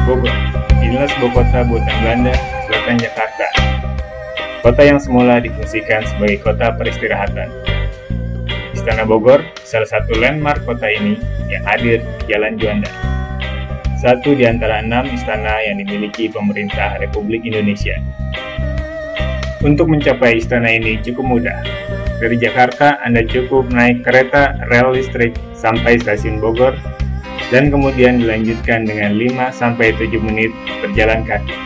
Bogor. Inilah sebuah kota buatan Belanda, selatan Jakarta. Kota yang semula difungsikan sebagai kota peristirahatan. Istana Bogor, salah satu landmark kota ini yang hadir di Jalan Juanda. Satu di antara 6 istana yang dimiliki pemerintah Republik Indonesia. Untuk mencapai istana ini cukup mudah. Dari Jakarta, Anda cukup naik kereta rel listrik sampai stasiun Bogor, dan kemudian dilanjutkan dengan 5-7 menit berjalan kaki.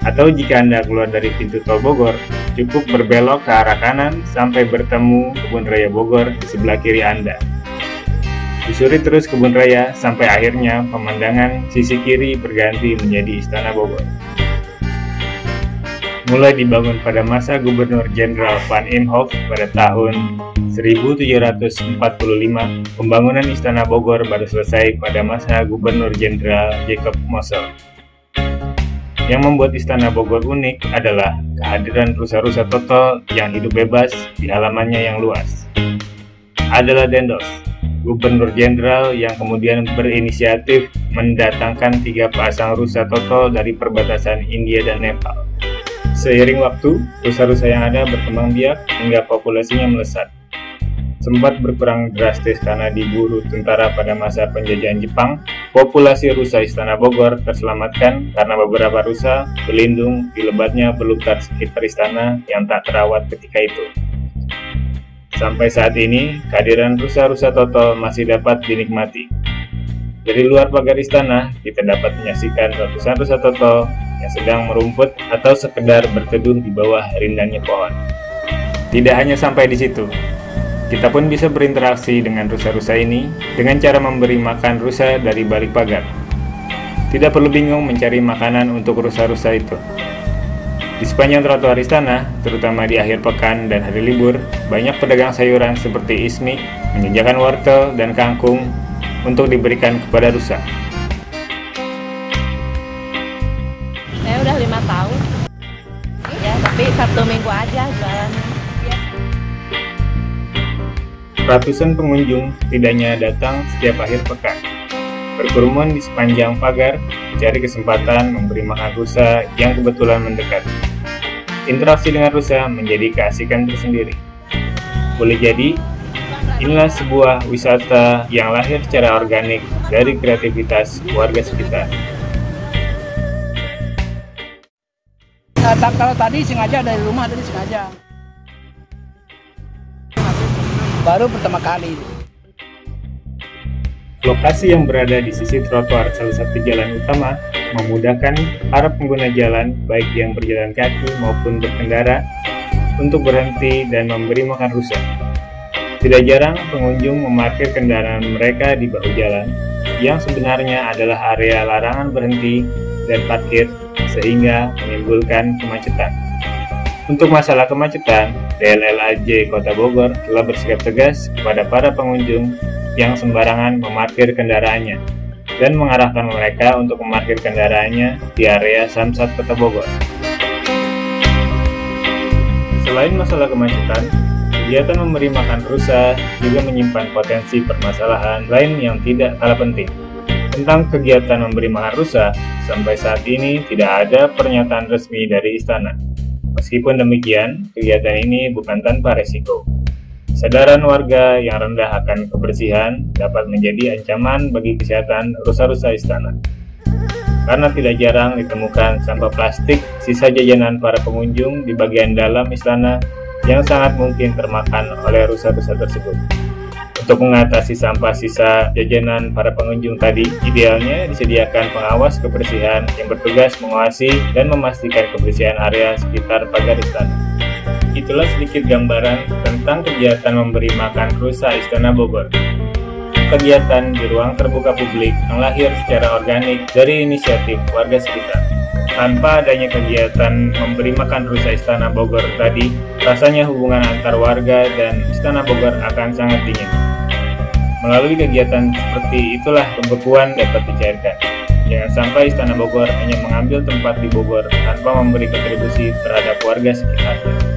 Atau jika Anda keluar dari pintu tol Bogor, cukup berbelok ke arah kanan sampai bertemu Kebun Raya Bogor di sebelah kiri Anda. Susuri terus Kebun Raya sampai akhirnya pemandangan sisi kiri berganti menjadi Istana Bogor. Mulai dibangun pada masa Gubernur Jenderal Van Imhoff pada tahun 1745, pembangunan Istana Bogor baru selesai pada masa Gubernur Jenderal Jacob Moser. Yang membuat Istana Bogor unik adalah kehadiran rusa-rusa total yang hidup bebas di halamannya yang luas. Adalah Daendels, Gubernur Jenderal yang kemudian berinisiatif mendatangkan 3 pasang rusa total dari perbatasan India dan Nepal. Seiring waktu, rusa-rusa yang ada berkembang biak hingga populasinya melesat. Sempat berkurang drastis karena diburu tentara pada masa penjajahan Jepang, populasi rusa Istana Bogor terselamatkan karena beberapa rusa berlindung di lebatnya belukar sekitar istana yang tak terawat ketika itu. Sampai saat ini, kehadiran rusa-rusa total masih dapat dinikmati. Dari luar pagar istana, kita dapat menyaksikan ratusan rusa total yang sedang merumput atau sekedar berteduh di bawah rindangnya pohon. Tidak hanya sampai di situ, kita pun bisa berinteraksi dengan rusa-rusa ini dengan cara memberi makan rusa dari balik pagar. Tidak perlu bingung mencari makanan untuk rusa-rusa itu. Di sepanjang trotoar istana, terutama di akhir pekan dan hari libur, banyak pedagang sayuran seperti ismi menjajakan wortel dan kangkung untuk diberikan kepada rusa. Saya udah 5 tahun. Ya, tapi Sabtu Minggu aja jualannya. Ratusan pengunjung setidaknya datang setiap akhir pekan, berkerumun di sepanjang pagar, mencari kesempatan memberi makan rusa yang kebetulan mendekat. Interaksi dengan rusa menjadi keasikan tersendiri. Boleh jadi, inilah sebuah wisata yang lahir secara organik dari kreativitas warga sekitar. Kalau tadi sengaja dari rumah, tadi sengaja. Baru pertama kali. Lokasi yang berada di sisi trotoar salah satu jalan utama memudahkan para pengguna jalan, baik yang berjalan kaki maupun berkendara, untuk berhenti dan memberi makan rusa. Tidak jarang pengunjung memarkir kendaraan mereka di bahu jalan, yang sebenarnya adalah area larangan berhenti dan parkir, sehingga menimbulkan kemacetan. Untuk masalah kemacetan, DLLAJ Kota Bogor telah bersikap tegas kepada para pengunjung yang sembarangan memarkir kendaraannya dan mengarahkan mereka untuk memarkir kendaraannya di area Samsat Kota Bogor. Selain masalah kemacetan, kegiatan memberi makan rusa juga menyimpan potensi permasalahan lain yang tidak kalah penting. Tentang kegiatan memberi makan rusa, sampai saat ini tidak ada pernyataan resmi dari istana. Meskipun demikian, kegiatan ini bukan tanpa resiko. Kesadaran warga yang rendah akan kebersihan dapat menjadi ancaman bagi kesehatan rusa-rusa istana. Karena tidak jarang ditemukan sampah plastik sisa jajanan para pengunjung di bagian dalam istana yang sangat mungkin termakan oleh rusa-rusa tersebut. Untuk mengatasi sampah sisa jajanan para pengunjung tadi, idealnya disediakan pengawas kebersihan yang bertugas mengawasi dan memastikan kebersihan area sekitar pagar istana. Itulah sedikit gambaran tentang kegiatan memberi makan rusa Istana Bogor. Kegiatan di ruang terbuka publik yang lahir secara organik dari inisiatif warga sekitar. Tanpa adanya kegiatan memberi makan rusa Istana Bogor tadi, rasanya hubungan antar warga dan Istana Bogor akan sangat dingin. Melalui kegiatan seperti itulah pembekuan dapat dicairkan. Jangan sampai Istana Bogor hanya mengambil tempat di Bogor tanpa memberi kontribusi terhadap warga sekitarnya.